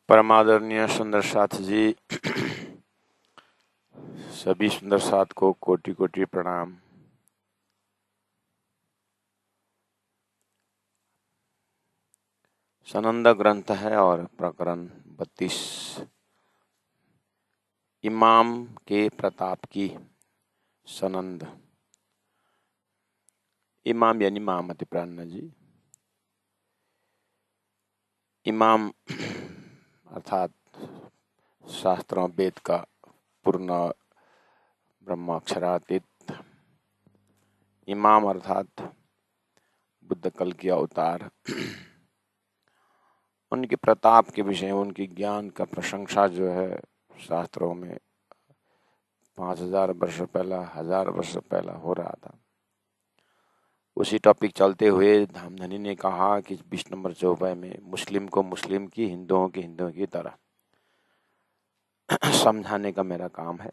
परमादरणीय सुंदर साथ जी, सभी सुंदर साथ को कोटि कोटि प्रणाम। सनंद ग्रंथ है और प्रकरण 32 इमाम के प्रताप की। सनंद इमाम यानी महामति प्राणा जी। इमाम अर्थात शास्त्रों वेद का पूर्ण ब्रह्म अक्षरातीत। इमाम अर्थात बुद्ध कल की अवतार। उनके प्रताप के विषय, उनकी ज्ञान का प्रशंसा जो है शास्त्रों में 5000 वर्ष पहला, 1000 वर्ष पहला हो रहा था। उसी टॉपिक चलते हुए धामधनी ने कहा कि 20 नंबर चौपाई में मुस्लिम को मुस्लिम की, हिंदुओं की तरह समझाने का मेरा काम है।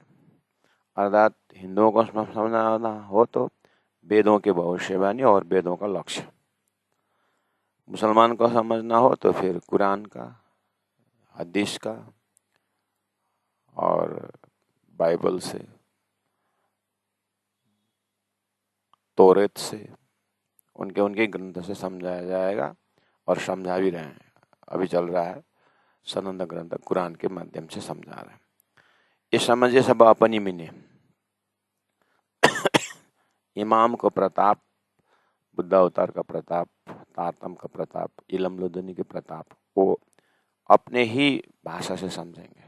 अर्थात हिंदुओं को समझाना हो तो वेदों के भविष्यवाणी और वेदों का लक्ष्य, मुसलमान को समझना हो तो फिर कुरान का, हदीस का और बाइबल से, तौरेत से, उनके ग्रंथ से समझाया जाएगा और समझा भी रहे हैं। अभी चल रहा है सनंद ग्रंथ, कुरान के माध्यम से समझा रहे हैं। ये समझे सब अपनी मिने। इमाम को प्रताप, बुद्ध अवतार का प्रताप, तारतम का प्रताप, इलम लुदनी के प्रताप को अपने ही भाषा से समझेंगे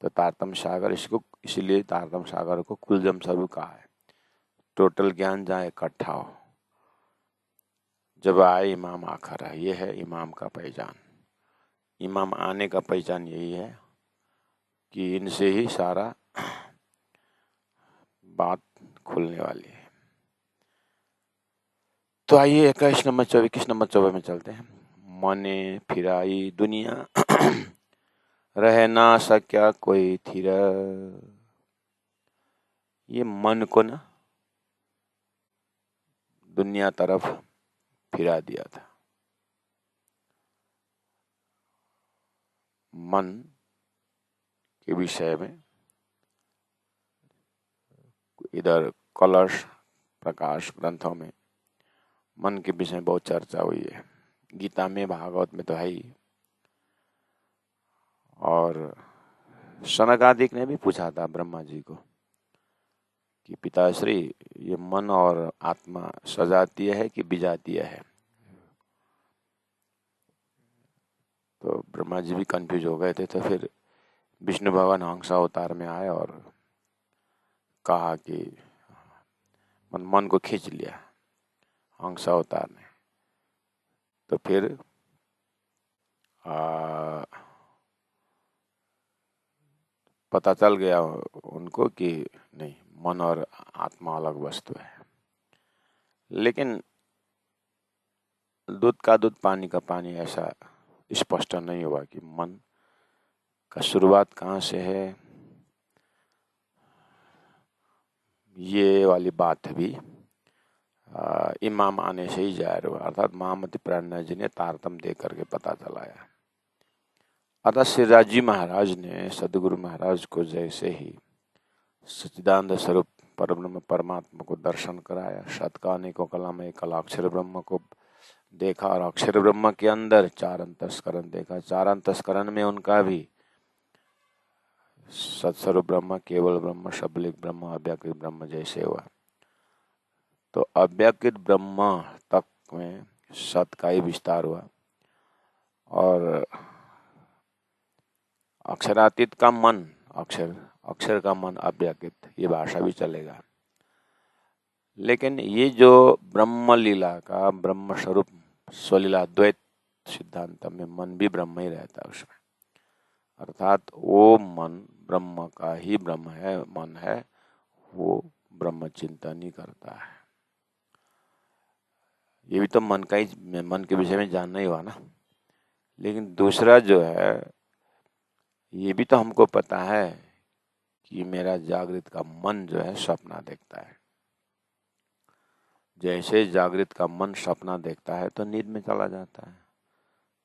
तो तारतम सागर, इसको इसीलिए तारतम सागर को कुलजम स्वरूप कहा है। टोटल ज्ञान जहाँ इकट्ठा हो, जब आए इमाम आखर है। ये है इमाम का पहचान। इमाम आने का पहचान यही है कि इनसे ही सारा बात खुलने वाली है। तो आइए 21 नंबर 24 में चलते हैं। मने फिराई दुनिया रह ना सक्या कोई थिर। ये मन को ना दुनिया तरफ फिरा दिया था। मन के विषय में इधर कलश प्रकाश ग्रंथों में मन के विषय में बहुत चर्चा हुई है। गीता में, भागवत में तो है ही। और सनकादिक ने भी पूछा था ब्रह्मा जी को कि पिताश्री, ये मन और आत्मा सजातीय है कि विजातीय है? तो ब्रह्मा जी भी कंफ्यूज हो गए थे। तो फिर विष्णु भगवान हंस अवतार में आए और कहा कि मन को खींच लिया हंस अवतार ने। तो फिर पता चल गया उनको कि नहीं, मन और आत्मा अलग वस्तु है। लेकिन दूध का दूध, पानी का पानी, ऐसा स्पष्ट नहीं हुआ कि मन का शुरुआत कहाँ से है। ये वाली बात भी इमाम आने से ही जाहिर हुआ, अर्थात महामति प्राणा जी ने तारतम दे करके पता चलाया। अतः श्री जी महाराज ने सदगुरु महाराज को जैसे ही सच्चिदानंद स्वरूप परब्रह्म परमात्मा को दर्शन कराया, शत का अनेकों कला में कला अक्षर ब्रह्म को देखा और अक्षर ब्रह्म के अंदर 4 अंतस्करण देखा। 4 अंतस्करण में उनका भी सत्स्वरूप ब्रह्म, केवल ब्रह्म, शबलिक ब्रह्म, अव्याकृत ब्रह्म जैसे हुआ। तो अव्याकृत ब्रह्म तक में सत का ही विस्तार हुआ और अक्षरातीत का मन, अक्षर का मन अव्याकृत, ये भाषा भी चलेगा। लेकिन ये जो ब्रह्म लीला का ब्रह्म स्वरूप स्वलीला द्वैत सिद्धांत में मन भी ब्रह्म ही रहता है उसमें। अर्थात वो मन ब्रह्म का ही ब्रह्म है, मन है, वो ब्रह्म चिंतन ही करता है। ये भी तो मन का ही, मन के विषय में जानना ही हुआ ना। लेकिन दूसरा जो है, ये भी तो हमको पता है कि मेरा जागृत का मन जो है सपना देखता है। जैसे जागृत का मन सपना देखता है तो नींद में चला जाता है।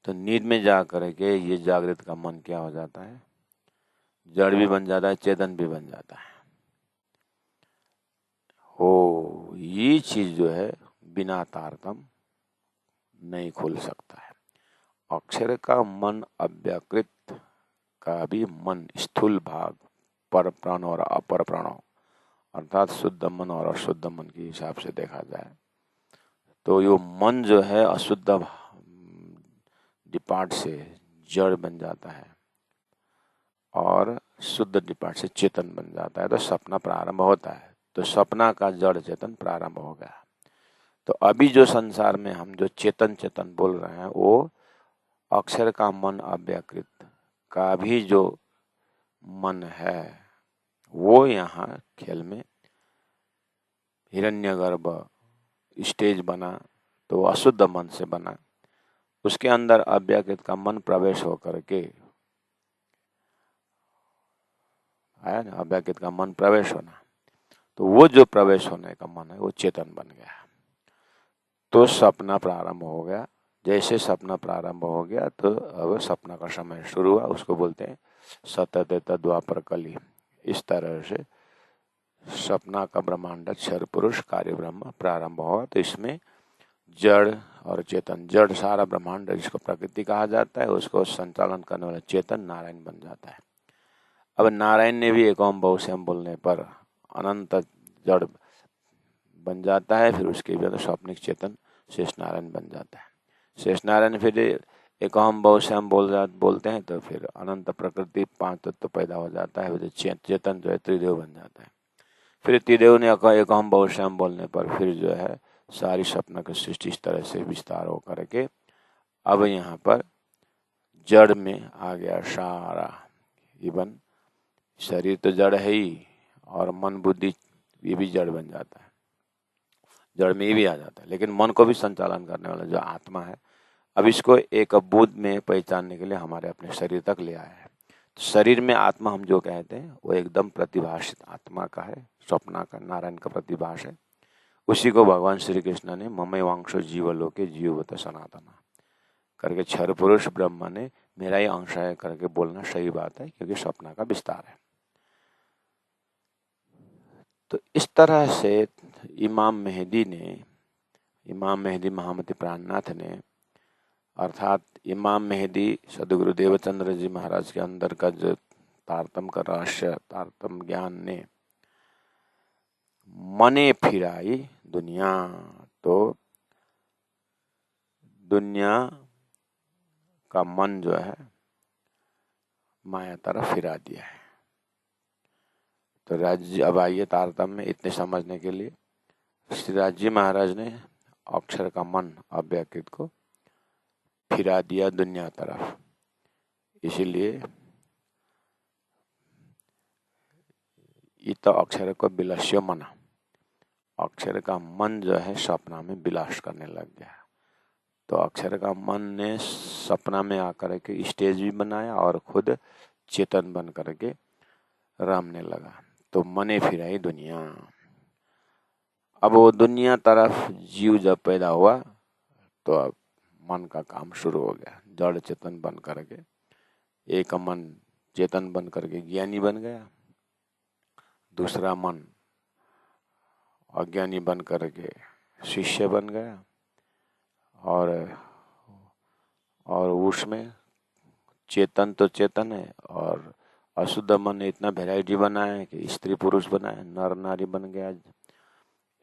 तो नींद में जा करके ये जागृत का मन क्या हो जाता है, जड़ भी बन जाता है, चेतन भी बन जाता है। हो ये चीज जो है बिना तारतम नहीं खुल सकता है। अक्षर का मन अव्यकृत का भी मन स्थूल भाग पर प्राण और अपर प्राणों अर्थात शुद्ध मन और अशुद्ध मन के हिसाब से देखा जाए तो ये मन जो है अशुद्ध डिपार्ट से जड़ बन जाता है और शुद्ध डिपार्ट से चेतन बन जाता है, तो सपना प्रारंभ होता है। तो सपना का जड़ चेतन प्रारंभ हो गया। तो अभी जो संसार में हम जो चेतन चेतन बोल रहे हैं वो अक्षर का मन अव्यकृत का भी जो मन है वो यहाँ खेल में हिरण्यगर्भ स्टेज बना तो अशुद्ध मन से बना, उसके अंदर अव्यकृत का मन प्रवेश होकर के आया ना, अव्यकृत का मन प्रवेश होना, तो वो जो प्रवेश होने का मन है वो चेतन बन गया। तो सपना प्रारंभ हो गया। जैसे सपना प्रारंभ हो गया तो अब सपना का समय शुरू हुआ, उसको बोलते हैं सतत द्वापर कली। इस तरह से सपना का ब्रह्मांड क्षर पुरुष कार्य ब्रह्म प्रारंभ हुआ। तो इसमें जड़ और चेतन, जड़ सारा ब्रह्मांड जिसको प्रकृति कहा जाता है, उसको संचालन करने वाला चेतन नारायण बन जाता है। अब नारायण ने भी एक ओम बहुश्याम बोलने पर अनंत जड़ बन जाता है, फिर उसके बाद स्वप्निक चेतन शेष नारायण बन जाता है। शेष नारायण फिर एक ओम बहुश्याम बोलते हैं तो फिर अनंत प्रकृति पांच तत्व तो पैदा हो जाता है, फिर चेतन जो है त्रिदेव बन जाता है। फिर त्रिदेव ने एक ओम बहुश्याम बोलने पर फिर जो है सारी सपना की सृष्टि इस तरह से विस्तार हो करके अब यहाँ पर जड़ में आ गया सारा। इवन शरीर तो जड़ है ही और मन बुद्धि ये भी जड़ बन जाता है, जड़ में ये भी आ जाता है, लेकिन मन को भी संचालन करने वाला जो आत्मा है अब इसको एक बुद्ध में पहचानने के लिए हमारे अपने शरीर तक ले आया है। तो शरीर में आत्मा हम जो कहते हैं वो एकदम प्रतिभाषित आत्मा का है, स्वप्ना का नारायण का प्रतिभाष है। उसी को भगवान श्री कृष्ण ने ममय वांशो जीवलोके जीववत सनातना करके क्षर पुरुष ब्रह्म ने मेरा ही अंश है करके बोलना सही बात है, क्योंकि स्वप्ना का विस्तार है। तो इस तरह से इमाम मेहदी महामति प्राणनाथ ने अर्थात इमाम मेहदी सदगुरु देवचंद्र जी महाराज के अंदर का जो तारतम का रहस्य, तारतम ज्ञान ने मने फिराई दुनिया, तो दुनिया का मन जो है माया तरफ फिरा दिया है। तो राज्य अब आइए तारतम में इतने समझने के लिए श्री राज महाराज ने अक्षर का मन अव्यकृत को फिरा दिया दुनिया तरफ। इसीलिए इत अक्षर को विलास्य मना, अक्षर का मन जो है सपना में विलास करने लग गया। तो अक्षर का मन ने सपना में आकर के स्टेज भी बनाया और खुद चेतन बन करके रमने लगा। तो मने फिराई दुनिया। अब वो दुनिया तरफ जीव जब पैदा हुआ तो अब मन का काम शुरू हो गया। जड़ चेतन बन करके एक मन चेतन बन करके ज्ञानी बन गया, दूसरा मन अज्ञानी बन करके शिष्य बन गया, और उसमें चेतन तो चेतन है और अशुद्ध मन ने इतना वैरायटी बनाया है कि स्त्री पुरुष बनाया, नर नारी बन गया।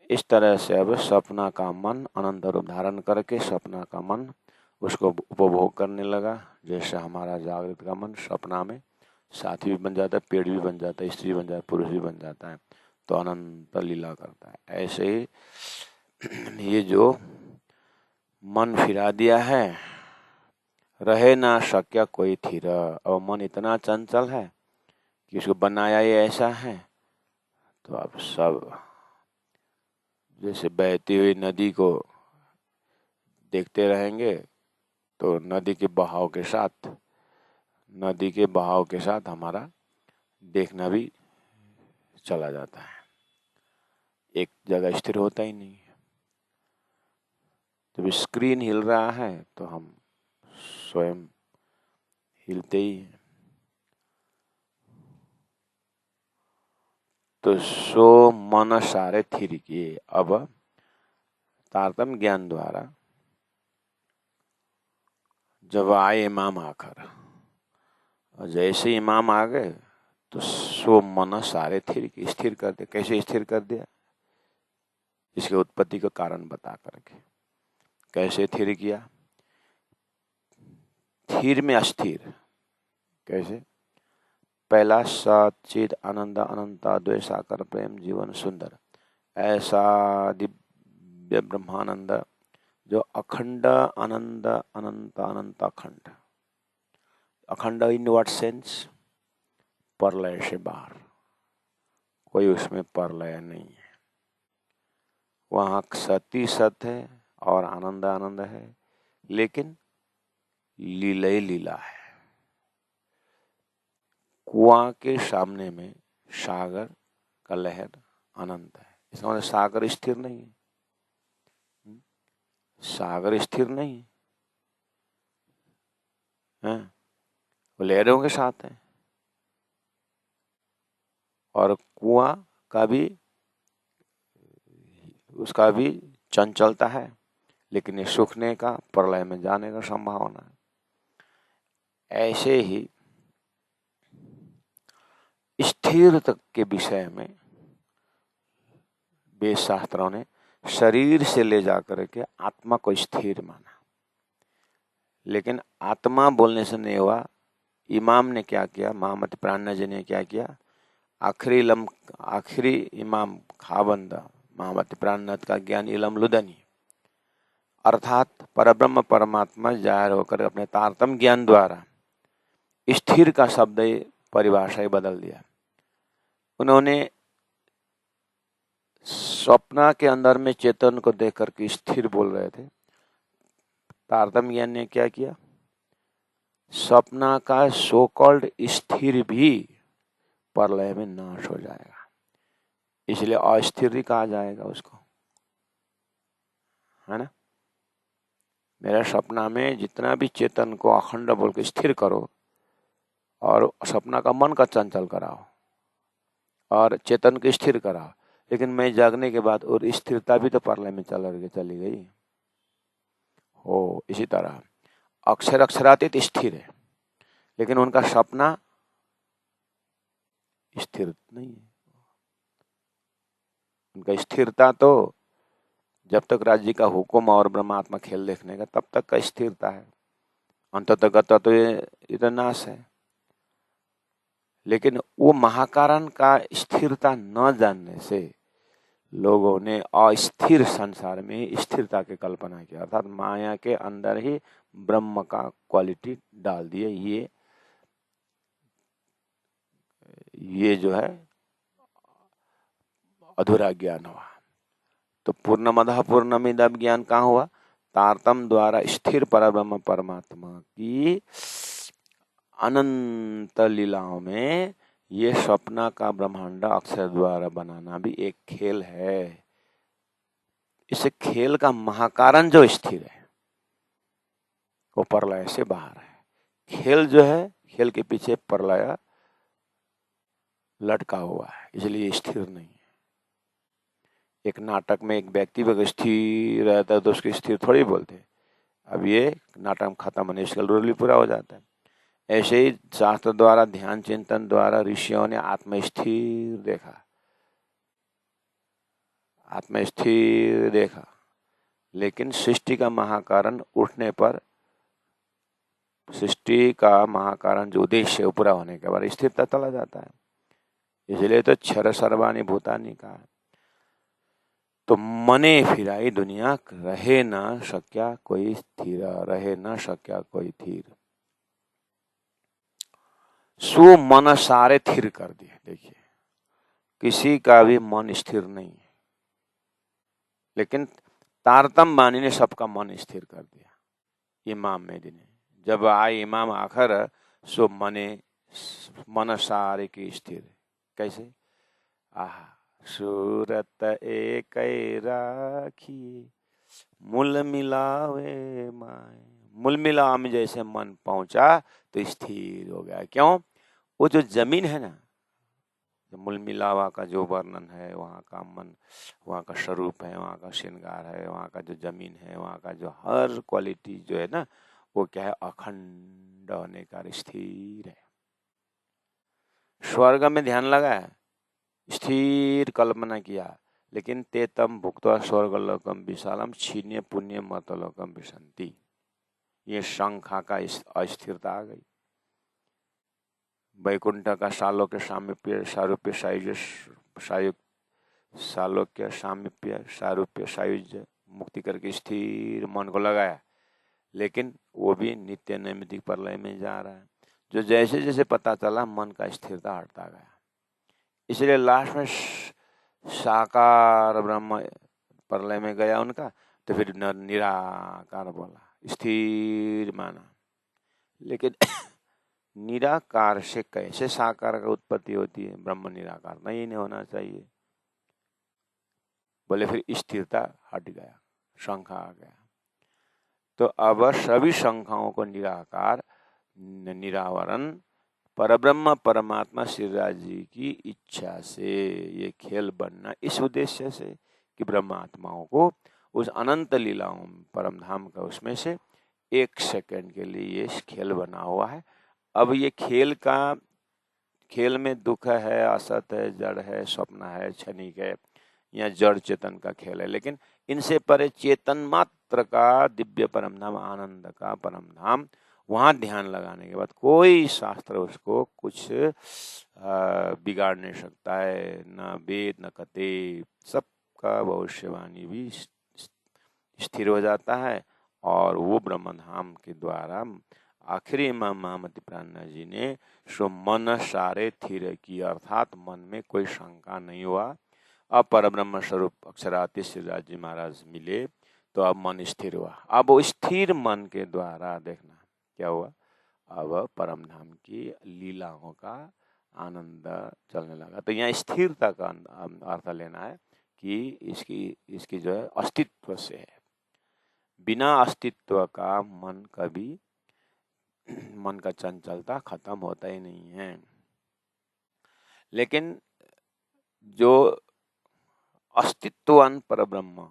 इस तरह से अब सपना का मन अनंत रूप धारण करके सपना का मन उसको उपभोग करने लगा। जैसे हमारा जागृत का मन सपना में साथी भी बन जाता है, पेड़ भी बन जाता है, स्त्री बन जाता है, पुरुष भी बन जाता है, तो अनंत लीला करता है। ऐसे ही ये जो मन फिरा दिया है, रहे ना शक्य कोई थीर। और मन इतना चंचल है कि उसको बनाया ही ऐसा है। तो अब सब जैसे बहती हुई नदी को देखते रहेंगे तो नदी के बहाव के साथ हमारा देखना भी चला जाता है, एक जगह स्थिर होता ही नहीं है। जब स्क्रीन हिल रहा है तो हम स्वयं हिलते ही हैं। तो सो मन सारे थिर किए। अब तारतम्य ज्ञान द्वारा जब आए इमाम आकर, और जैसे इमाम आ गए तो सो मन सारे थिर किए, स्थिर कर दिया। कैसे स्थिर कर दिया? इसके उत्पत्ति का कारण बता करके। कैसे स्थिर किया? थिर में अस्थिर। कैसे? पहला सचिद आनंद अनंता द्वैत साकर प्रेम जीवन सुंदर, ऐसा दिव्य ब्रह्मानंद जो अखंड आनंद अनंत अनंत अखंड। अखंड इन व्हाट सेंस? प्रलय से बाहर, कोई उसमें प्रलय नहीं है। वहां सती सत है और आनंद आनंद है, लेकिन लीला ही लीला है। कुआं के सामने में सागर का लहर अनंत है। इसका मतलब सागर स्थिर नहीं है। सागर स्थिर नहीं है, वो लहरों के साथ है। और कुआं का भी, उसका भी चंचलता है, लेकिन ये सूखने का, प्रलय में जाने का संभावना है। ऐसे ही स्थिर तक के विषय में वेद शास्त्रों ने शरीर से ले जाकर के आत्मा को स्थिर माना। लेकिन आत्मा बोलने से नहीं हुआ। इमाम ने क्या किया? महामति प्राणनाथ जी ने क्या किया? आखिरी इमाम खाबंद महामति प्राणनाथ का ज्ञान इलम लुदनी, अर्थात परब्रह्म परमात्मा जाहिर होकर अपने तारतम्य ज्ञान द्वारा स्थिर का शब्द परिभाषा ही बदल दिया। उन्होंने स्वप्न के अंदर में चेतन को देख करके स्थिर बोल रहे थे। तारतम्य ज्ञान ने क्या किया? स्वप्न का सो कॉल्ड स्थिर भी प्रलय में नाश हो जाएगा, इसलिए अस्थिर ही कहा जाएगा उसको, है ना। मेरा सपना में जितना भी चेतन को अखंड बोल के स्थिर करो, और सपना का मन का चंचल कराओ और चेतन को स्थिर कराओ, लेकिन मैं जागने के बाद और स्थिरता भी तो प्रलय में चली गई हो। इसी तरह अक्षर अक्षरातीत स्थिर है, लेकिन उनका सपना स्थिर नहीं है। उनका स्थिरता तो जब तक राज्य का हुक्म और ब्रह्मात्मा खेल देखने का, तब तक का स्थिरता है। अंततः तो ये तो नाश है। लेकिन वो महाकारण का स्थिरता न जानने से लोगों ने अस्थिर संसार में स्थिरता की कल्पना की, अर्थात माया के अंदर ही ब्रह्म का क्वालिटी डाल दिए। ये जो है अधूरा ज्ञान हुआ। तो पूर्णमदः पूर्णमिदं ज्ञान कहाँ हुआ? तारतम्य द्वारा स्थिर परब्रह्म परमात्मा की अनंत लीलाओं में ये स्वप्न का ब्रह्मांड अक्षर द्वारा बनाना भी एक खेल है। इस खेल का महाकारण जो स्थिर है वो प्रलय से बाहर है। खेल जो है, खेल के पीछे प्रलय लटका हुआ है, इसलिए स्थिर नहीं है। एक नाटक में एक व्यक्ति अगर स्थिर रहता है तो उसकी स्थिर थोड़ी बोलते हैं। अब ये नाटक खत्म होने, इसका रोल भी पूरा हो जाता है। ऐसे ही शास्त्र द्वारा, ध्यान चिंतन द्वारा ऋषियों ने आत्मस्थिर देखा, आत्मस्थिर देखा। लेकिन सृष्टि का महाकारण उठने पर, सृष्टि का महाकारण जो उद्देश्य है पूरा होने के बाद स्थिरता चला जाता है। इसलिए तो क्षर सर्वाणि भूतानि का। तो मने फिराई दुनिया, रहे ना शक्या कोई स्थिर, रहे ना शक्या कोई थीर। सो मन सारे थिर कर दिए। देखिए, किसी का भी मन स्थिर नहीं है, लेकिन तारतम्य बानी ने सबका मन स्थिर कर दिया। इमाम मेदी ने जब आए इमाम आखर, सो मन सारे की स्थिर। कैसे? आहा, सूरत एक राखी मूल मिलावे माए, मुलमिला में जैसे मन पहुंचा तो स्थिर हो गया। क्यों? वो जो जमीन है ना, मुलमिलावा का जो वर्णन है, वहाँ का मन, वहाँ का स्वरूप है, वहाँ का श्रृंगार है, वहाँ का जो जमीन है, वहाँ का जो हर क्वालिटी जो है ना, वो क्या है? अखंड होने का, स्थिर है। स्वर्ग में ध्यान लगाया, स्थिर कल्पना किया, लेकिन ते तम भुक्त्वा स्वर्गलोकम विशालम क्षीण्य पुण्य मतलोकम विशंति। ये शंखा का अस्थिरता आ गई। वैकुंठ का सालोक्य सामीप्य सारूप्य सायुज्य सालोक्य सामीप्य सारूप्य सायुज्य मुक्ति करके स्थिर मन को लगाया, लेकिन वो भी नित्य नैमित्तिक प्रलय में जा रहा है। जो जैसे जैसे पता चला मन का स्थिरता हटता गया, इसलिए लास्ट में साकार ब्रह्म प्रलय में गया उनका, तो फिर निराकार बोला, स्थिर माना। लेकिन निराकार से कैसे साकार का उत्पत्ति होती है? ब्रह्म निराकार नहीं होना चाहिए। बोले फिर स्थिरता हट गया, शंखा आ गया। तो अब सभी शंखाओं को निराकार, निरावरण परब्रह्म परमात्मा श्रीराज जी की इच्छा से ये खेल बनना, इस उद्देश्य से कि ब्रह्मात्माओं को उस अनंत लीलाओं परम धाम का उसमें से 1 सेकंड के लिए ये खेल बना हुआ है। अब ये खेल में दुख है, असत है, जड़ है, स्वप्न है, क्षणिक है, या जड़ चेतन का खेल है, लेकिन इनसे परे चेतन मात्र का दिव्य परम धाम, आनंद का परम धाम, वहां ध्यान लगाने के बाद कोई शास्त्र उसको कुछ बिगाड़ नहीं सकता है, न वेद न कते, सबका भविष्यवाणी भी स्थिर हो जाता है। और वो ब्रह्म धाम के द्वारा आखिरी में महामती प्राणनाथ जी ने सो मन सारे थिर की, अर्थात मन में कोई शंका नहीं हुआ। अब परब्रह्म स्वरूप अक्षराती श्रीराज जी महाराज मिले तो अब मन स्थिर हुआ। अब वो स्थिर मन के द्वारा देखना क्या हुआ, अब परम धाम की लीलाओं का आनंद चलने लगा। तो यहाँ स्थिरता का अर्थ लेना है कि इसकी जो है अस्तित्व से है। बिना अस्तित्व का मन कभी, मन का चंचलता खत्म होता ही नहीं है। लेकिन जो अस्तित्वान परब्रह्म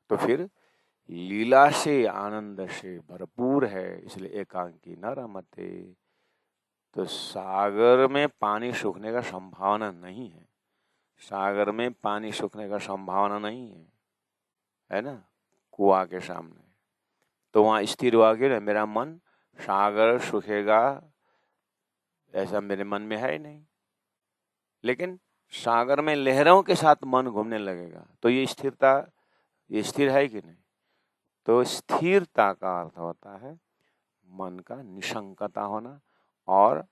तो फिर लीला से आनंद से भरपूर है, इसलिए एकांकी न रमते। तो सागर में पानी सूखने का संभावना नहीं है, सागर में पानी सूखने का संभावना नहीं है ना, कुआं के सामने। तो वहां स्थिर हुआ कि मेरा मन सागर सूखेगा ऐसा मेरे मन में है ही नहीं, लेकिन सागर में लहरों के साथ मन घूमने लगेगा, तो ये स्थिरता, ये स्थिर है कि नहीं? तो स्थिरता का अर्थ होता है मन का निशंकता होना, और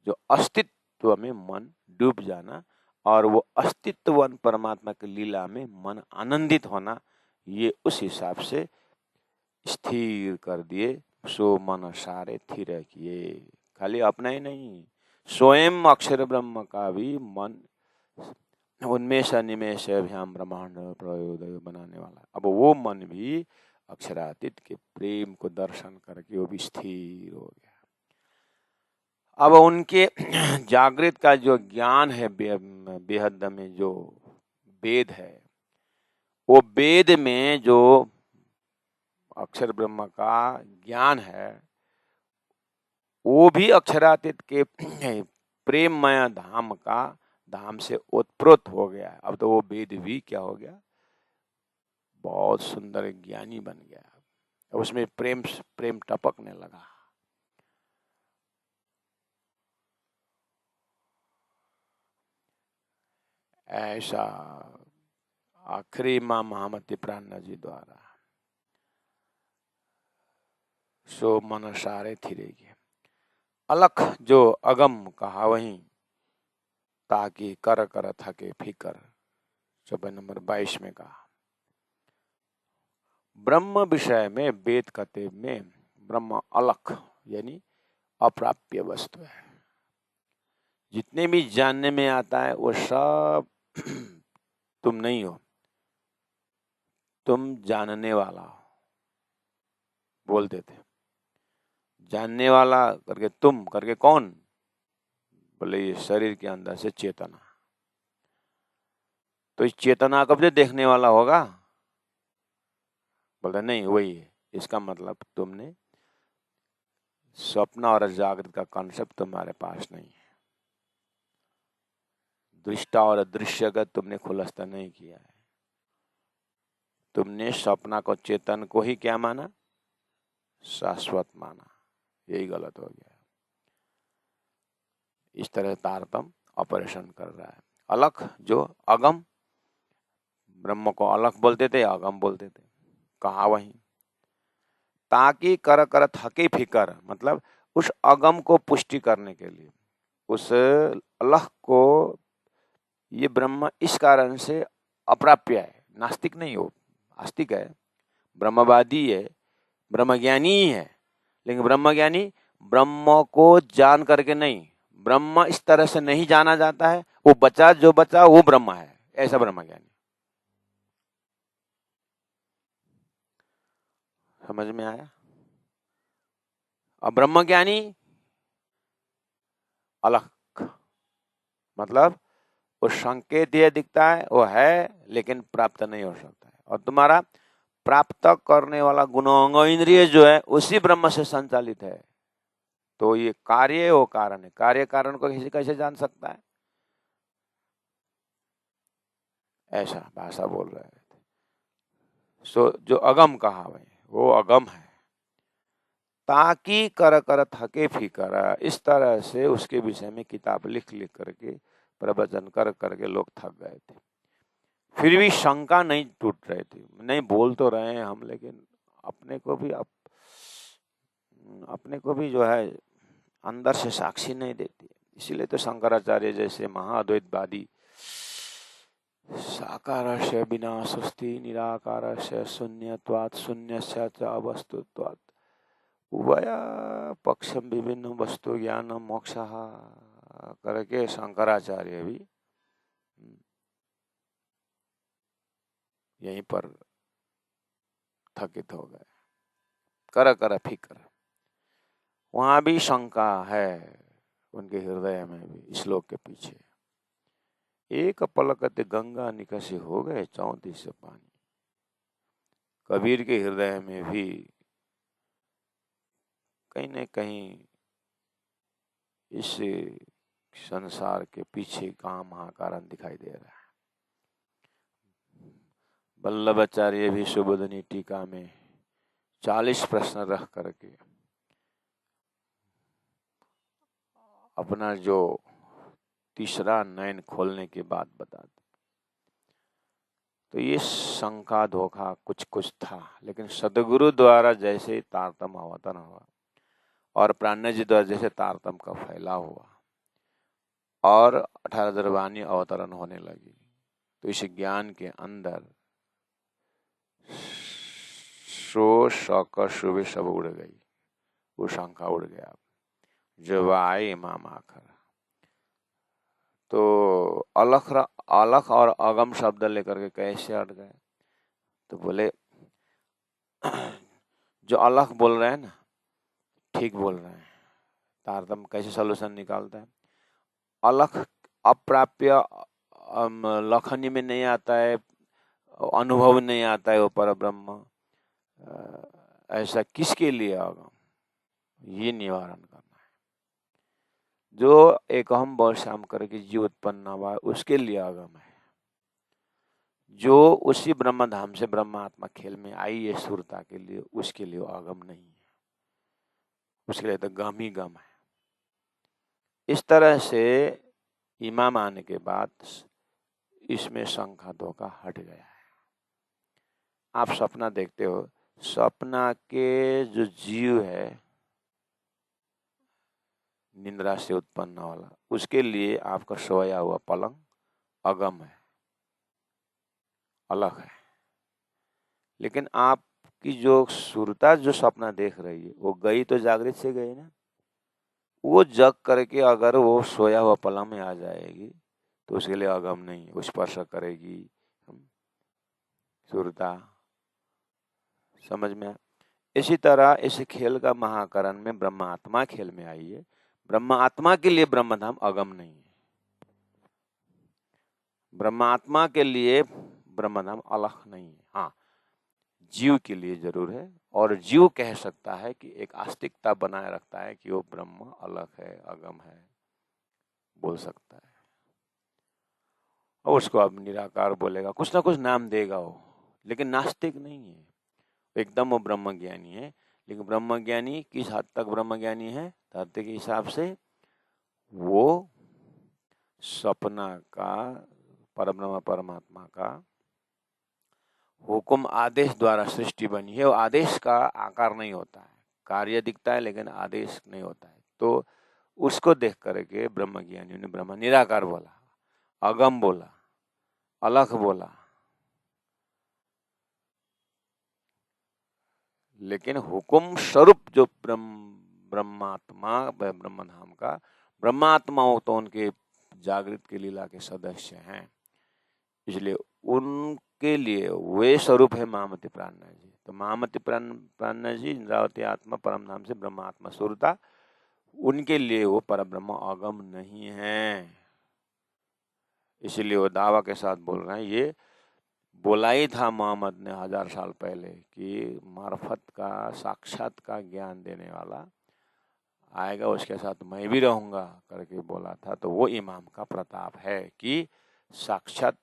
जो अस्तित्व में मन डूब जाना, और वो अस्तित्वन परमात्मा की लीला में मन आनंदित होना, ये उस हिसाब से स्थिर कर दिए। सो मन सारे थिर किए, खाली अपना ही नहीं, स्वयं अक्षर ब्रह्म का भी मन उन्मेष निमेष अभ्याम ब्रह्मांड प्रयोदय बनाने वाला। अब वो मन भी अक्षरातीत के प्रेम को दर्शन करके वो भी स्थिर हो गया। अब उनके जागृत का जो ज्ञान है, बेहद में जो वेद है, वो वेद में जो अक्षर ब्रह्म का ज्ञान है, वो भी अक्षरातीत के प्रेममय धाम से ओतप्रोत हो गया। अब तो वो वेद भी क्या हो गया, बहुत सुंदर ज्ञानी बन गया। उसमें प्रेम टपकने लगा। ऐसा आखिरी मां महामती प्राणनाथ जी द्वारा सो मन सारे थिरेगी। अलख जो अगम कहा वहीं, ताकि कर कर थके फिकर, 24 नंबर 22 में कहा। ब्रह्म विषय में वेद कहते में ब्रह्म अलख यानी अप्राप्य वस्तु है। जितने भी जानने में आता है वो सब तुम नहीं हो, तुम जानने वाला हो। बोलते थे। जानने वाला करके तुम करके कौन? बोले ये शरीर के अंदर से चेतना। तो इस चेतना कब से देखने वाला होगा? बोलते नहीं वही है। इसका मतलब तुमने स्वप्न और जागृत का कॉन्सेप्ट तुम्हारे पास नहीं है। दृष्टा और दृश्य का तुमने खुलासा नहीं किया है। तुमने स्वप्न को चेतन को ही क्या माना? शाश्वत माना। यही गलत हो गया। इस तरह तारतम ऑपरेशन कर रहा है। अलख जो अगम, ब्रह्म को अलख बोलते थे, अगम बोलते थे। कहा वही ताकि कर कर थके फिकर, मतलब उस अगम को पुष्टि करने के लिए, उस अलख को, ये ब्रह्म इस कारण से अप्राप्य है। नास्तिक नहीं हो, आस्तिक है, ब्रह्मवादी है, ब्रह्मज्ञानी ही है। लेकिन ब्रह्मज्ञानी ब्रह्म को जान करके नहीं, ब्रह्म इस तरह से नहीं जाना जाता है, वो बचा जो बचा वो ब्रह्म है, ऐसा ब्रह्मज्ञानी। समझ में आया? अब ब्रह्मज्ञानी अलग, मतलब वो संकेत ये दिखता है, वो है लेकिन प्राप्त नहीं हो सकता है। और तुम्हारा प्राप्त करने वाला गुणांग इंद्रिय जो है उसी ब्रह्म से संचालित है। तो ये कार्य वो कारण है, कार्य कारण को किसी कैसे जान सकता है? ऐसा भाषा बोल रहे थे। सो जो अगम कहा भाई वो अगम है। ताकि कर कर थके फिकर, इस तरह से उसके विषय में किताब लिख लिख करके, प्रवचन कर करके लोग थक गए थे। फिर भी शंका नहीं टूट रही थी। नहीं बोल तो रहे हैं हम, लेकिन अपने को भी जो है अंदर से साक्षी नहीं देती। इसीलिए तो शंकराचार्य जैसे महाद्वैतवादी साकारस्य विनाशोऽस्ति निराकारस्य शून्यत्वात् शून्यस्य च अवस्तुत्वात् उभया पक्षम विभिन्न वस्तु ज्ञान मोक्षः करके शंकराचार्य भी यहीं पर थकित हो गए। कर कर फिकर, वहां भी शंका है उनके हृदय में भी। श्लोक के पीछे एक पलकते गंगा निकसी हो गए 34 से पानी। कबीर के हृदय में भी कहीं न कहीं इस संसार के पीछे का महाकारण दिखाई दे रहा है। वल्लभाचार्य भी सुबोधनी टीका में 40 प्रश्न रख करके अपना जो तीसरा नयन खोलने की बात बताते। तो ये शंका धोखा कुछ कुछ था, लेकिन सदगुरु द्वारा जैसे तारतम अवतरण हुआ और प्राणा जी द्वारा जैसे तारतम का फैलाव हुआ और 18 दरबानी अवतरण होने लगी, तो इस ज्ञान के अंदर शो शौक शुभ सब उड़ गई। वो शंका उड़ गया। जब आए इमाम आखर, तो अलख और अगम शब्द लेकर के कैसे अट गए? तो बोले जो अलख बोल रहे हैं ना, ठीक बोल रहे हैं। तारतम कैसे सोल्यूशन निकालता है? अलख अप्राप्य, लखनी में नहीं आता है, अनुभव नहीं आता है वो पर ब्रह्म, ऐसा किसके लिए अगम? ये निवारण करना है। जो एक हम बोल शाम करके जीव उत्पन्न हुआ उसके लिए अगम है। जो उसी ब्रह्म धाम से ब्रह्मात्मा खेल में आई है सुरता के लिए, उसके लिए अगम नहीं है। उसके लिए तो गम ही गम है। इस तरह से इमाम आने के बाद इसमें शंका धोखा हट गया है। आप सपना देखते हो, सपना के जो जीव है निंद्रा से उत्पन्न वाला, उसके लिए आपका सोया हुआ पलंग अगम है, अलग है। लेकिन आपकी जो सुरता जो सपना देख रही है वो गई तो जागृत से गई ना। वो जग करके अगर वो सोया हुआ पलंग में आ जाएगी तो उसके लिए अगम नहीं, वो स्पर्श करेगी सुरता। समझ में? इसी तरह इस खेल का महाकरण में ब्रह्म आत्मा खेल में आई है। ब्रह्म आत्मा के लिए ब्रह्मधाम अगम नहीं है, ब्रह्म आत्मा के लिए ब्रह्मधाम अलग नहीं है। हाँ, जीव के लिए जरूर है, और जीव कह सकता है कि एक आस्तिकता बनाए रखता है कि वो ब्रह्म अलग है, अगम है, बोल सकता है। और उसको अब निराकार बोलेगा, कुछ ना कुछ नाम देगा वो, लेकिन नास्तिक नहीं है, एकदम वो ब्रह्म ज्ञानी है। लेकिन ब्रह्म ज्ञानी किस हद तक ब्रह्म ज्ञानी है? तात्विक के हिसाब से वो सपना का, परब्रह्म परमात्मा का हुक्म आदेश द्वारा सृष्टि बनी है। वो आदेश का आकार नहीं होता है, कार्य दिखता है लेकिन आदेश नहीं होता है। तो उसको देख करके ब्रह्म ज्ञानियों ने ब्रह्म निराकार बोला, अगम बोला, अलग बोला। लेकिन हुक्म स्वरूप जो ब्रह्मात्मा, ब्रह्मधाम का ब्रह्मात्मा हो तो उनके जागृत के लीला के सदस्य हैं, इसलिए उनके लिए वे स्वरूप है महामति प्राणनाथ जी। तो महामति प्राणनाथ जी इंद्रावती आत्मा परमधाम से ब्रह्मात्मा स्वरूपता, उनके लिए वो परब्रह्म अगम नहीं है। इसीलिए वो दावा के साथ बोल रहे हैं, ये बोला ही था मोहम्मद ने 1000 साल पहले कि मार्फत का, साक्षात का ज्ञान देने वाला आएगा, उसके साथ मैं भी रहूंगा करके बोला था। तो वो इमाम का प्रताप है कि साक्षात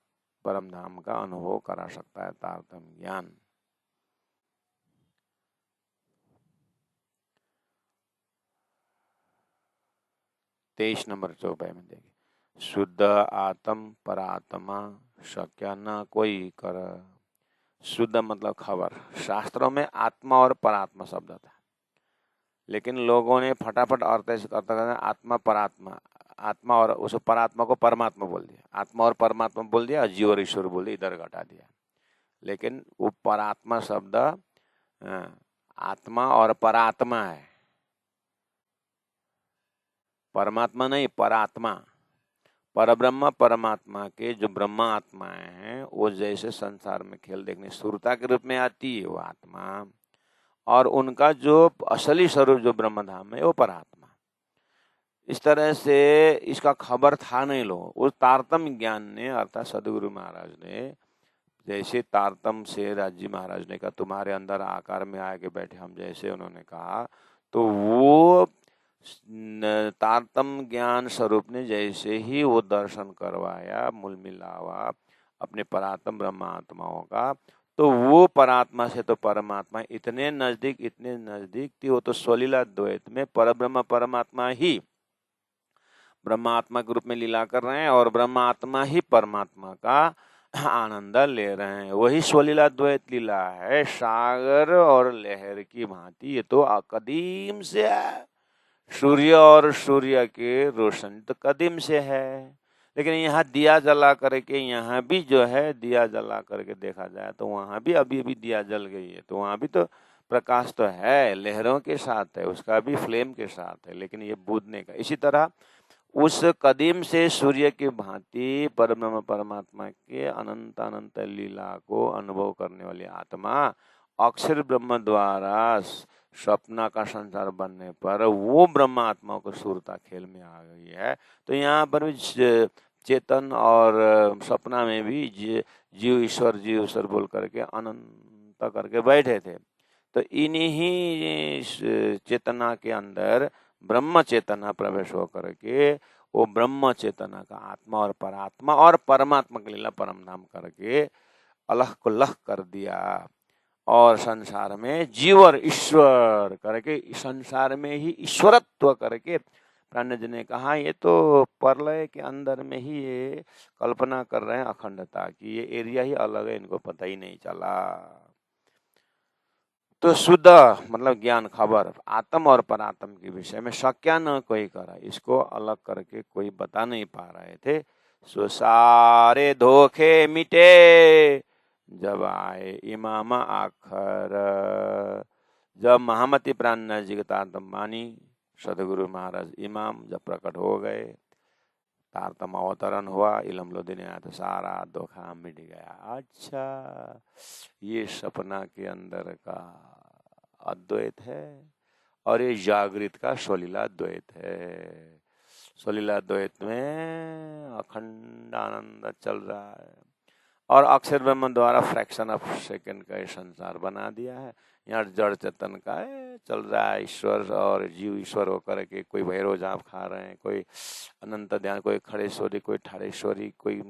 परमधाम का अनुभव करा सकता है तारतम्य ज्ञान। तेईस नंबर चौपाई में देखिए, शुद्ध आत्म परात्मा शक्य न कोई कर। शुद्ध मतलब खबर। शास्त्रों में आत्मा और परात्मा शब्द था, लेकिन लोगों ने फटाफट अर्थ करते आत्मा परात्मा, आत्मा और उस परात्मा को परमात्मा बोल दिया, आत्मा और परमात्मा बोल दिया, जीव और ईश्वर बोल दिया, इधर घटा दिया। लेकिन वो परात्मा शब्द आत्मा और परात्मा है, परमात्मा नहीं, परात्मा। परब्रह्म परमात्मा के जो ब्रह्मा आत्माएं हैं वो जैसे संसार में खेल देखने सुरता के रूप में आती है वो आत्मा, और उनका जो असली स्वरूप जो ब्रह्मधाम है वो परात्मा। इस तरह से इसका खबर था नहीं लोगों। उस तारतम्य ज्ञान ने, अर्थात सदगुरु महाराज ने, जैसे तारतम से राजी महाराज ने कहा तुम्हारे अंदर आकार में आके बैठे हम जैसे, उन्होंने कहा, तो वो तारतम ज्ञान स्वरूप ने जैसे ही वो दर्शन करवाया, मूल मिलावा अपने परात्म ब्रह्मात्माओं का, तो वो परात्मा से तो परमात्मा इतने नजदीक थी। वो तो स्वलीला द्वैत में परब्रह्म परमात्मा ही ब्रह्मात्मा के रूप में लीला कर रहे हैं और ब्रह्मात्मा ही परमात्मा का आनंद ले रहे हैं। वही स्वलीला द्वैत लीला है, सागर और लहर की भांति। ये तो कदीम से है, सूर्य और सूर्य के रोशन तो कदीम से है। लेकिन यहाँ दिया जला करके, यहाँ भी जो है दिया जला करके देखा जाए तो वहाँ भी अभी भी दिया जल गई है, तो वहाँ भी तो प्रकाश तो है, लहरों के साथ है, उसका भी फ्लेम के साथ है, लेकिन ये बूझने का। इसी तरह उस कदीम से सूर्य की भांति परब्रह्म परमात्मा के अनंत अनंत लीला को अनुभव करने वाली आत्मा अक्षर ब्रह्म द्वारा स्वप्न का संसार बनने पर वो ब्रह्म आत्मा को सुरता खेल में आ गई है। तो यहाँ पर भी चेतन और सपना में भी जीव ईश्वर बोल करके अनंत करके बैठे थे। तो इन्हीं चेतना के अंदर ब्रह्म चेतना प्रवेश होकर के वो ब्रह्म चेतना का आत्मा और परात्मा और परमात्मा के लीला परमधाम करके अलग को लख कर दिया, और संसार में जीव और ईश्वर करके, संसार में ही ईश्वरत्व करके प्राण जी ने कहा ये तो प्रलय के अंदर में ही ये कल्पना कर रहे हैं अखंडता की, ये एरिया ही अलग है, इनको पता ही नहीं चला। तो शुद्ध मतलब ज्ञान, खबर आत्म और परात्म के विषय में शक्या न कोई करा, इसको अलग करके कोई बता नहीं पा रहे थे। सो सारे धोखे मिटे जब आए इमाम आखर। जब महामति प्राणनाथ जी के तारतम मानी, सदगुरु महाराज इमाम जब प्रकट हो गए, तारतम अवतरण हुआ, इलम लोदी ने आया तो सारा धोखा मिट गया। अच्छा, ये सपना के अंदर का अद्वैत है और ये जागृत का स्वलीला द्वैत है। स्वलीला द्वैत में अखंड आनंद चल रहा है और अक्षर ब्रह्म द्वारा फ्रैक्शन ऑफ सेकंड का ये संसार बना दिया है। यहाँ जड़ चेतन का है चल रहा है, ईश्वर और जीव ईश्वर होकर के कोई भैरव जाप खा रहे हैं, कोई अनंत ध्यान, कोई खड़ेश्वरी, कोई ठाड़ेश्वरी, कोई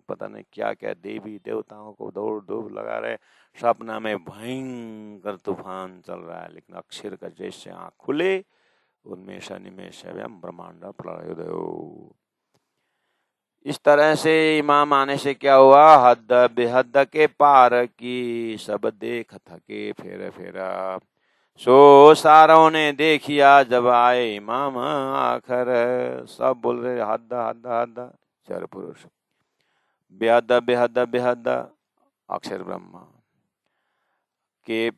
पता नहीं क्या क्या देवी देवताओं को दौड़ धूप लगा रहे। सपना में भयंकर तूफान चल रहा है, लेकिन अक्षर का जैसे आँख खुले उन्मेष निमेष ब्रह्मांड प्रलयोदयो। इस तरह से इमाम आने से क्या हुआ, हद बेहद के पार की सब देख थके फेर फेरा, सो सारों ने देखिया जब आए इमाम आखर। सब बोल रहे हद हद हद चार पुरुष, बेहद बेहद बेहद अक्षर ब्रह्मा के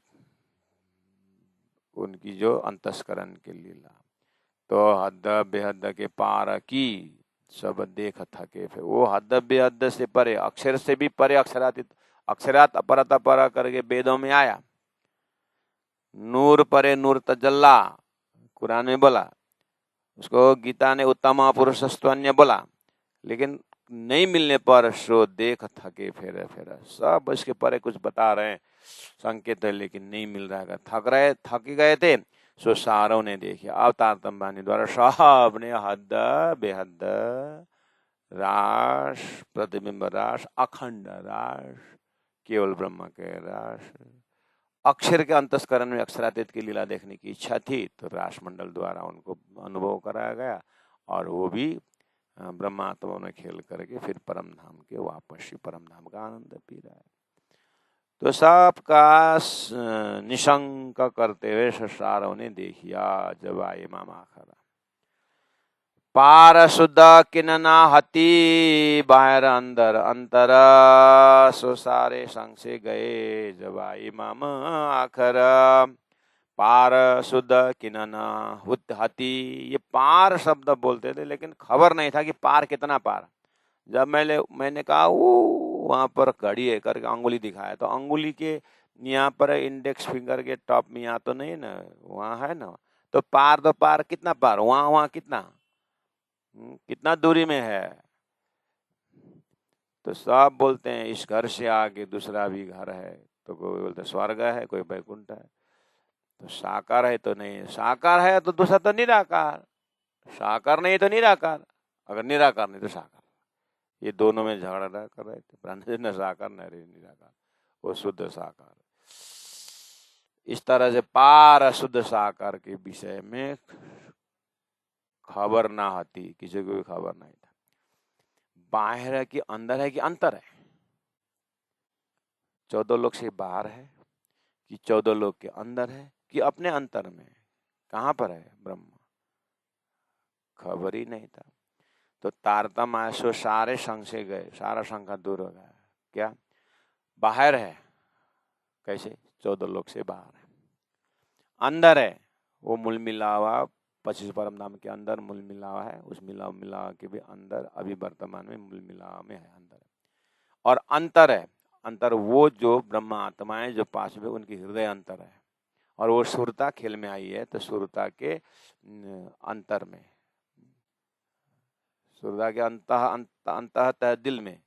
उनकी जो अंतस्करण के लीला, तो हद बेहद के पार की सब देख थके। फिर वो हद बेहद से परे, अक्षर से भी परे, अक्षरातीत, अक्षरात अपरत पर करके वेदों में आया। नूर परे नूर तजल्ला कुरान में बोला, उसको गीता ने उत्तम पुरुषस्त्वन्य बोला, लेकिन नहीं मिलने पर सो देख थके फेर फेर। सब इसके परे कुछ बता रहे हैं, संकेत है, लेकिन नहीं मिल रहा है। थक गए थे, सो सारों ने देखा। अवतार तंबानी द्वारा साहब ने हद बेहद रास, प्रतिबिंब रास, अखंड रास, केवल ब्रह्म के रास, अक्षर के अंतस्करण में अक्षरातीत की लीला देखने की इच्छा थी, तो रास मंडल द्वारा उनको अनुभव कराया गया और वो भी ब्रह्मात्मा में खेल करके फिर परम धाम के वापस ही परम धाम का आनंद पी रहा है। तो सबका निशंक करते हुए ससारों ने देखिया जब आए मामा खरा, पार शुद्ध किनना हती बाहर अंदर अंतर, सो सारे संग से गए जब आई माम आखर। पार शुद्ध किनना हती, ये पार शब्द बोलते थे, लेकिन खबर नहीं था कि पार कितना पार। जब मैंने कहा वो वहां पर घड़ी है करके अंगुली दिखाया, तो अंगुली के यहाँ पर इंडेक्स फिंगर के टॉप में यहाँ तो नहीं ना, वहाँ है ना, तो पार कितना पार, वहाँ कितना कितना दूरी में है। तो सब बोलते हैं इस घर से आगे दूसरा भी घर है, तो कोई बोलते स्वर्ग है, कोई वैकुंठ है। तो साकार है तो नहीं, साकार है तो दूसरा तो निराकार, साकार नहीं तो निराकार, अगर निराकार नहीं तो साकार। ये दोनों में झगड़ा कर रहे थे, न साकार न निराकार, वो शुद्ध साकार। इस तरह से पार शुद्ध साकार के विषय में खबर ना आती, किसी को भी खबर नहीं था। बाहर है कि अंदर है कि अंतर है, 14 लोक से बाहर है कि 14 लोक के अंदर है कि अपने अंतर में, कहाँ पर है ब्रह्म, खबर ही नहीं था। तो तारतम आसो सारे संग से गए, सारा संख्या दूर हो गया। क्या बाहर है, कैसे 14 लोक से बाहर है, अंदर है वो मूल मिला हुआ 25 परम धाम के अंदर मूल मिलावा है, उस मिलावा के भी अंदर अभी वर्तमान में मूल मिलावा में है अंदर है। और अंतर है, अंतर वो जो ब्रह्म आत्माएं जो पास में उनकी हृदय अंतर है, और वो सुरता खेल में आई है, तो सुरता के अंतर में, सुरता के अंतः तह दिल में,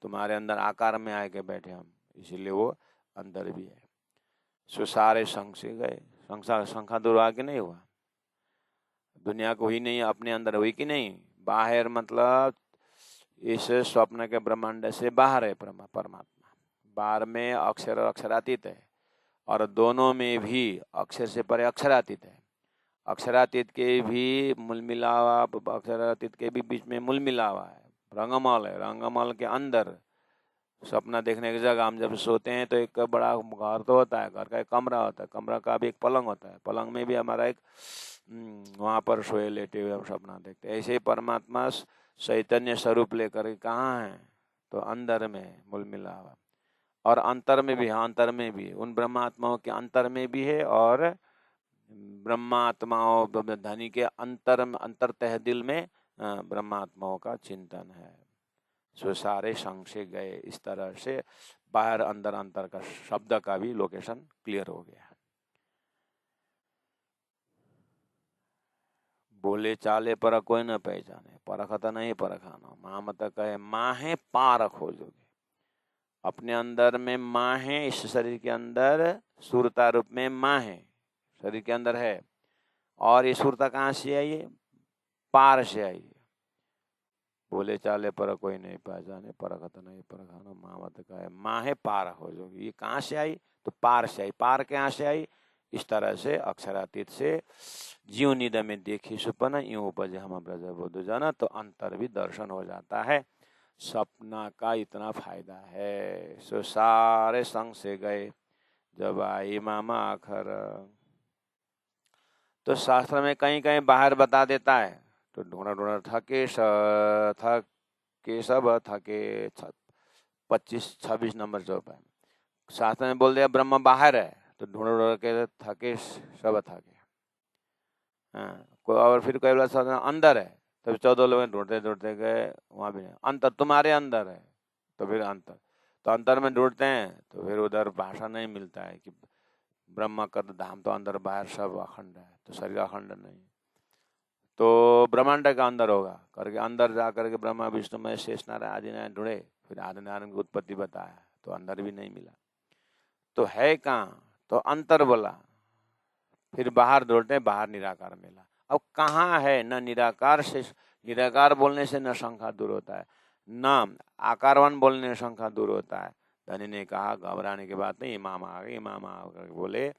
तुम्हारे अंदर आकार में आके बैठे हम, इसीलिए वो अंदर भी है। सो सारे संग से गए, संख्या दूर आके नहीं हुआ, दुनिया को ही नहीं अपने अंदर हुई कि नहीं, बाहर मतलब इस स्वप्न के ब्रह्मांड से बाहर है परमात्मा, बाहर में अक्षर और अक्षरातीत है, और दोनों में भी अक्षर से परे अक्षरातीत है, अक्षरातीत के भी मूल मिलावा, अक्षरातीत के भी बीच में मूल मिलावा है, रंगमल है, रंगमल के अंदर सपना देखने की जगह हम जब सोते हैं तो एक बड़ा घर तो होता है, घर का एक कमरा होता है, कमरा का भी एक पलंग होता है, पलंग में भी हमारा एक वहाँ पर सोए लेटे हुए हम सपना देखते हैं। ऐसे ही परमात्मा चैतन्य स्वरूप लेकर के कहाँ है, तो अंदर में मूल मिला हुआ, और अंतर में भी, हाँ अंतर में भी, उन ब्रह्मात्माओं के अंतर में भी है, और ब्रह्मात्माओं धनी के अंतर तह दिल में ब्रह्मात्माओं का चिंतन है। सो सारे संग से गए, इस तरह से बाहर अंदर अंतर का शब्द का भी लोकेशन क्लियर हो गया। बोले चाले पर कोई न पहचाने, परखत नहीं परखाना। माँ मत कहे माहे पारख हो जोगे। अपने अंदर में माँ है, इस शरीर के अंदर सूरता रूप में माँ है, शरीर के अंदर है। और ये सूरता कहाँ से आई है? पार से आई है। बोले चाले पर कोई नहीं पहचाने, परखत नहीं परखाना। माँ मत कहे माँ है पार हो जोगी। ये कहाँ से आई? तो पार से आई। पार कहाँ से आई? इस तरह से अक्षरातीत से जीव निद में देखी सुपन यूं उपजे हम ब्रज बोध जाना। तो अंतर भी दर्शन हो जाता है। सपना का इतना फायदा है। सो सारे संग से गए जब आई मामा आखर। तो शास्त्र में कहीं कहीं बाहर बता देता है, तो ढूंढा ढूंढा थके सब थके 25-26 नंबर चौपाई शास्त्र में बोल दिया ब्रह्म बाहर है, तो ढूंढ ढूंढ के थके सब थके। और फिर कोई बोला अंदर है, तो 14 लोग ढूंढते ढूंढते गए, वहां भी नहीं। अंतर तुम्हारे अंदर है, तो फिर अंतर, तो अंतर में ढूंढते हैं, तो फिर उधर भाषा नहीं मिलता है कि ब्रह्म का धाम तो अंदर बाहर सब अखंड है, तो शरीर अखंड नहीं, तो ब्रह्मांड का अंदर होगा करके अंदर जा करके ब्रह्मा विष्णु में शेष नारायण आदि नारायण ढूंढे, फिर आदि नारायण की उत्पत्ति बताया, तो अंदर भी नहीं मिला। तो है कहाँ? तो अंतर बोला। फिर बाहर ढूंढते हैं, बाहर निराकार मिला। अब कहाँ है? न निराकार से, निराकार बोलने से न शंका दूर होता है, न आकारवान बोलने से शंका दूर होता है। धनी ने कहा घबराने की बात नहीं, इमाम आ गए। इमाम आकर बोले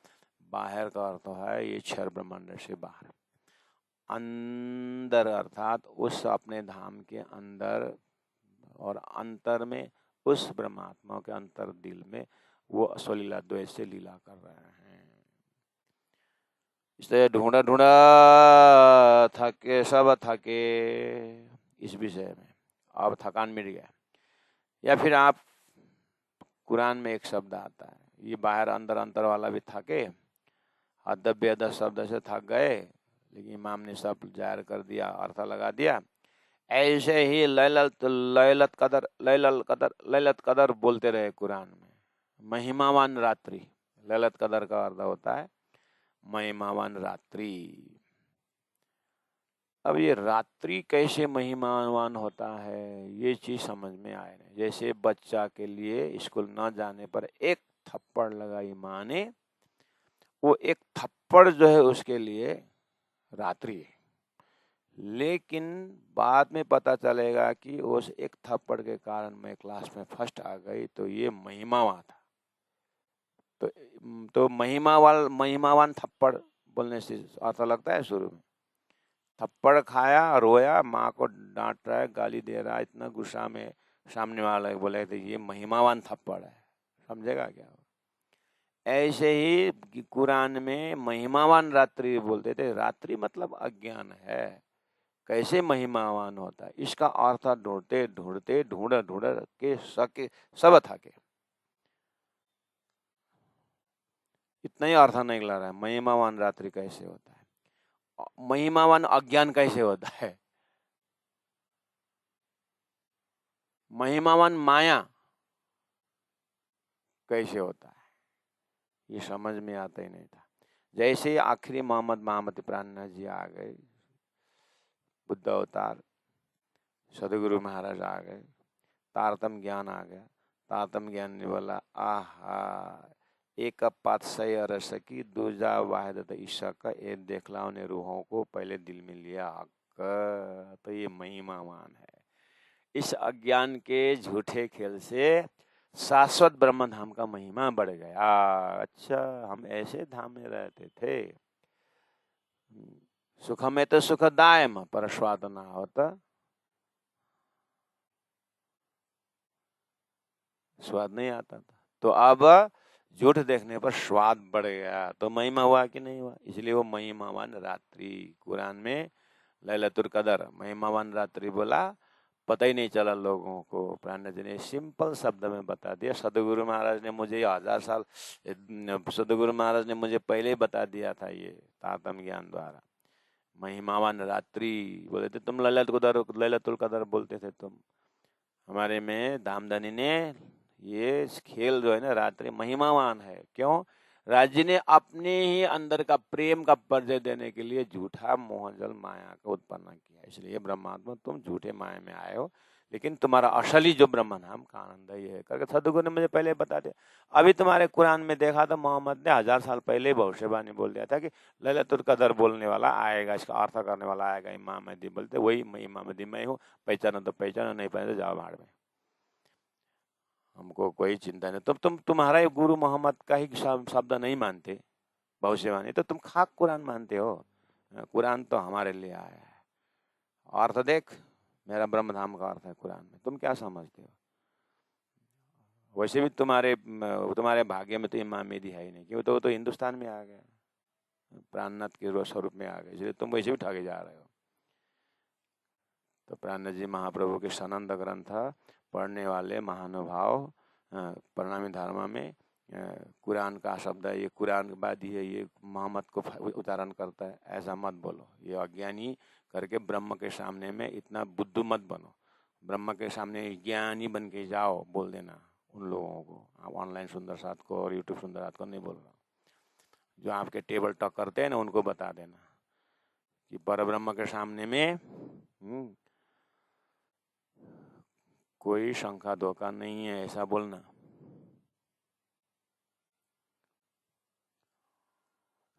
बाहर का अर्थ है ये क्षर ब्रह्मांड से बाहर, अंदर अर्थात उस अपने धाम के अंदर और अंतर में उस ब्रह्मात्मा के अंतर दिल में वो स्वलीला द्वैत से लीला कर रहे हैं। इसलिए ढूंढा ढूंढा थके सब थके इस विषय में, अब थकान मिट गया। या फिर आप कुरान में एक शब्द आता है, ये बाहर अंदर अंतर वाला भी थके, अदब बेअदब शब्द से थक गए, लेकिन इमाम ने सब जाहिर कर दिया, अर्थ लगा दिया। ऐसे ही लैलत कदर बोलते रहे कुरान में, महिमावान रात्रि। लैलत कदर का अर्थ होता है महिमावान रात्रि। अब ये रात्रि कैसे महिमावान होता है, ये चीज समझ में आए नहीं। जैसे बच्चा के लिए स्कूल न जाने पर एक थप्पड़ लगाई माँ ने, वो एक थप्पड़ जो है उसके लिए रात्रि है, लेकिन बाद में पता चलेगा कि उस एक थप्पड़ के कारण मैं क्लास में फर्स्ट आ गई, तो ये महिमावान था। तो महिमावान थप्पड़ बोलने से अच्छा लगता है। शुरू में थप्पड़ खाया, रोया, माँ को डांट रहा है, गाली दे रहा है, इतना गुस्सा में सामने वाला बोले थे ये महिमावान थप्पड़ है, समझेगा क्या? ऐसे ही कुरान में महिमावान रात्रि बोलते थे। रात्रि मतलब अज्ञान है, कैसे महिमावान होता है, इसका अर्थ ढूंढते ढूंढते ढूंढ ढूंढ के सके सब थके, इतना ही अर्थ निकला रहा है। महिमावान रात्रि कैसे होता है, महिमावान अज्ञान कैसे होता है, महिमावान माया कैसे होता है, ये समझ में आता ही नहीं था। जैसे ही आखिरी मोहम्मद प्राणनाथ जी आ गए, बुद्ध अवतार, सदगुरु महाराज आ गए, तारतम ज्ञान आ गया। तारतम ज्ञान ने बोला आहा एक पातशाही अरस की दूजा वाहिदत ईशा का एक देखलाओ ने रूहों को पहले दिल में लिया, तो ये महिमावान है। इस अज्ञान के झूठे खेल से शाश्वत ब्रह्म धाम का महिमा बढ़ गया। अच्छा हम ऐसे धाम में रहते थे, सुख में तो सुखदायम पर स्वाद ना होता, स्वाद नहीं आता था। तो अब झूठ देखने पर स्वाद बढ़ गया, तो महिमा हुआ कि नहीं हुआ? इसलिए वो महिमावान रात्रि कुरान में लैलतुल कदर महिमावान रात्रि बोला, पता ही नहीं चला लोगों को। प्राणनाथ जी ने सिंपल शब्द में बता दिया। सदगुरु महाराज ने मुझे 1000 साल, सदगुरु महाराज ने मुझे पहले ही बता दिया था ये तारतम ज्ञान द्वारा। महिमावान रात्रि बोले थे, तुम लैलतुल कदर बोलते थे तुम। हमारे में धामधनी ने ये खेल जो है ना रात्रि महिमावान है। क्यों? राज्य ने अपने ही अंदर का प्रेम का परिचय देने के लिए झूठा मोहजल माया का उत्पन्न किया। इसलिए ब्रह्मात्मा तुम झूठे माया में आए हो, लेकिन तुम्हारा असली जो ब्रह्म नाम का आनंद ही है करके सदगुरु ने मुझे पहले बता दिया। अभी तुम्हारे कुरान में देखा था, मोहम्मद ने 1000 साल पहले भविष्यवाणी बोल दिया था कि लैलतुल कदर बोलने वाला आएगा, इसका अर्थ करने वाला आएगा इमाम महदी। बोलते वही मैं इमाम महदी मैं हूँ, पहचानो तो पहचानो, नहीं पहचानो जाओ भाड़ में, हमको कोई चिंता नहीं। तुम्हारा गुरु मोहम्मद का ही शब्द नहीं मानते भविष्यवाणी, तो तुम खाक कुरान मानते हो। कुरान तो हमारे लिए आया है, अर्थ देख, मेरा ब्रह्म धाम का अर्थ है कुरान में, तुम क्या समझते हो? वैसे भी तुम्हारे भाग्य में तो इमाम मेहदी है ही नहीं, क्यों? तो वो तो हिंदुस्तान में आ गया, प्राणनाथ के स्वरूप में आ गए, इसलिए तुम वैसे भी ठगे जा रहे हो। तो प्राणनाथ जी महाप्रभु के सनंद ग्रंथ पढ़ने वाले महानुभाव परिणामी धर्म में कुरान का शब्द है, ये कुरान के बाद ही है, ये मोहम्मद को उच्चारण करता है, ऐसा मत बोलो। ये अज्ञानी करके ब्रह्म के सामने में इतना बुद्धू मत बनो, ब्रह्म के सामने ज्ञानी बन के जाओ, बोल देना उन लोगों को। ऑनलाइन सुंदर साथ को और यूट्यूब सुंदर साथ को नहीं बोल रहा, जो आपके टेबल टॉक करते हैं ना, उनको बता देना कि परब्रह्म के सामने में कोई शंका धोखा नहीं है, ऐसा बोलना।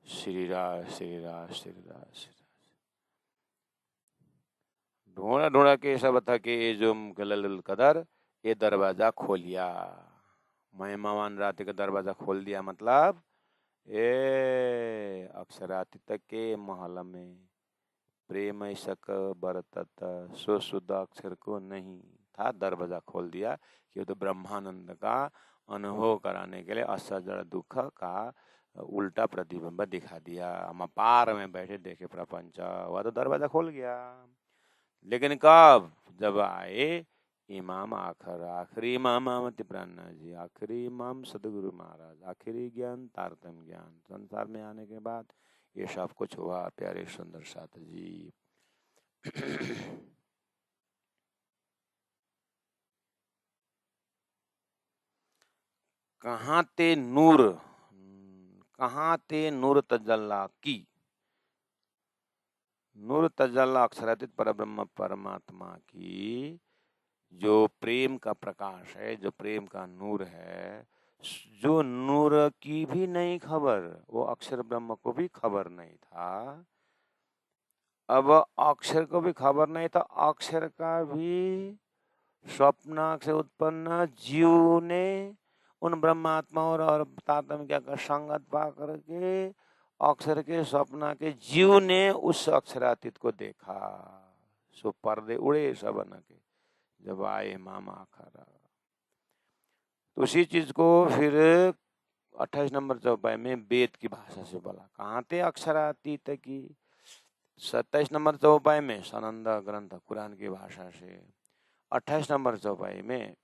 श्री राज श्री राज श्री राज श्री राज। ढूंढा ढूंढा के सब था कि ये जो लैलतुल कदर, ये दरवाजा खोलिया, महिमावान रात का दरवाजा खोल दिया। मतलब ये अक्षरातीत के महल में प्रेम सक बरतत सो शुद्ध अक्षर को नहीं था, दरवाजा खोल दिया कि तो ब्रह्मानंद का अनुभव कराने के लिए असजड़ दुख का उल्टा प्रतिबिंब दिखा दिया। हम पार में बैठे देखे प्रपंच, वह तो दरवाजा खोल गया। लेकिन कब? जब आए इमाम आखिरी इमाम अमति प्राणनाथ जी, आखिरी इमाम सदगुरु महाराज, आखिरी ज्ञान तारतम ज्ञान संसार में आने के बाद ये सब कुछ हुआ। प्यारे सुंदर साथ जी कहाँ ते नूर तजल्ला की, नूर तजल्ला अक्षरातीत परब्रह्म परमात्मा की जो प्रेम का प्रकाश है, जो प्रेम का नूर है, जो नूर की भी नहीं खबर, वो अक्षर ब्रह्म को भी खबर नहीं था। अब अक्षर को भी खबर नहीं था, अक्षर का भी स्वप्न से उत्पन्न जीव ने उन ब्रह्मात्मा और तारतम्य क्या का संगत पा करके अक्षर के स्वप्न के जीव ने उस अक्षरातीत को देखा। सो पर्दे उड़े सबन के जब आए मामा आखरा। तो उसी चीज को फिर 28 नंबर चौपाई में वेद की भाषा से बोला। कहाँ थे अक्षरातीत की? 27 नंबर चौपाई में सनंद ग्रंथ कुरान की भाषा से, 28 नंबर चौपाई में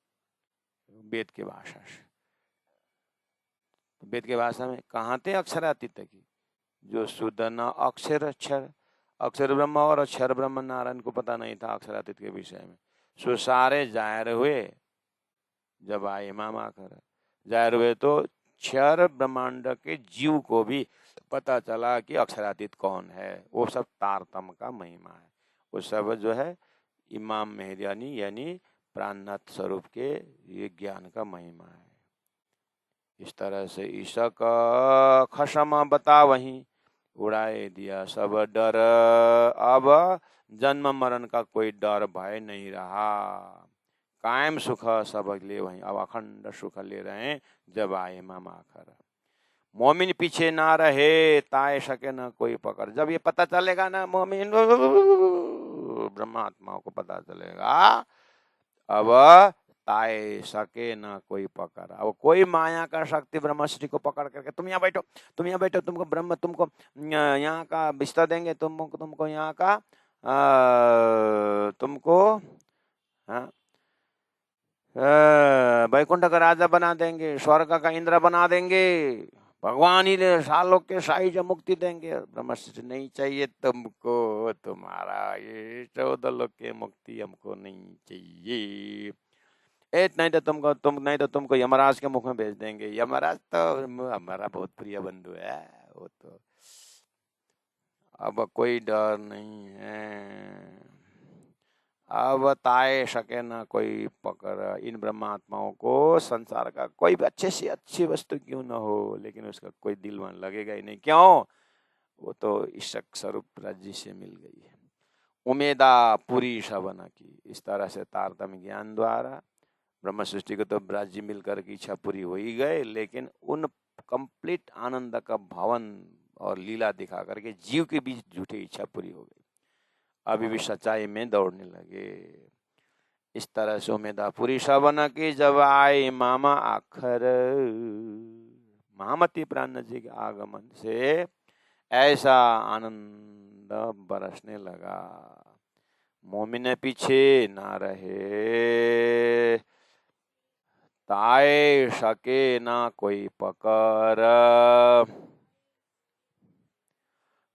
वेद की भाषा से। वेद की भाषा में कहाँ थे अक्षरातीत की? जो शुद्ध न अक्षर अक्षर, अक्षर ब्रह्म और अक्षर ब्रह्म नारायण को पता नहीं था अक्षरातीत के विषय में। सो सारे जाहिर हुए जब आए मामा कर, जाहिर हुए तो क्षर ब्रह्मांड के जीव को भी पता चला कि अक्षरातीत कौन है। वो सब तारतम का महिमा है, वो सब जो है इमाम मेहदी यानी प्राणनाथ स्वरूप के ये ज्ञान का महिमा है। इस तरह से ईशा का खसम बता वहीं उड़ाए दिया सब डर, अब जन्म मरण का कोई डर भय नहीं रहा। कायम सुख सब ले वहीं, अब अखंड सुख ले रहे हैं जब आए मामा आखर। मोमिन पीछे ना रहे ताए सके ना कोई पकड़। जब ये पता चलेगा ना मोमिन ब्रह्मात्माओं को पता चलेगा, अब ताए सके ना कोई पकड़। अब कोई माया का शक्ति ब्रह्मश्री को पकड़ करके तुम यहाँ बैठो, तुम यहाँ बैठो, तुमको ब्रह्म तुमको यहाँ का बिस्तर देंगे, तुमको यहाँ का तुमको वैकुंठ का राजा बना देंगे, स्वर्ग का इंद्र बना देंगे, भगवान ही सालों के साइज मुक्ति देंगे। ब्रह्मश्री नहीं चाहिए तुमको, तुम्हारा ये 14 लोक के मुक्ति हमको नहीं चाहिए। नहीं तो तुमको यमराज के मुख में भेज देंगे। यमराज तो हमारा बहुत प्रिय बंधु है, वो तो अब कोई डर नहीं है। अब ताए सके ना कोई पकड़ इन ब्रह्मात्माओं को। संसार का कोई भी अच्छे से अच्छी वस्तु क्यों ना हो, लेकिन उसका कोई दिल मन लगेगा ही नहीं। क्यों? वो तो ईशक स्वरूप राज्य से मिल गई है। उमेदा पूरी सवना की, इस तरह से तारतम्य ज्ञान द्वारा ब्रह्म सृष्टि को तो ब्राजी मिलकर की इच्छा पूरी हो ही गए, लेकिन उन कंप्लीट आनंद का भावन और लीला दिखा करके जीव के बीच झूठी इच्छा पूरी हो गई। अभी भी सच्चाई में दौड़ने लगे। इस तरह से उमेदा पूरी सवना की, जब आए मामा आखर, महामती प्राण जी के आगमन से ऐसा आनंद बरसने लगा। मोमिन पीछे ना रहे, ताए सके ना कोई पकर,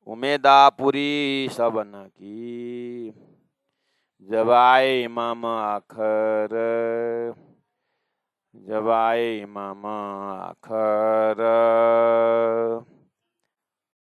उमेदा पूरी सबन की, जब आए इमाम आखर, जब आए इमाम आखर।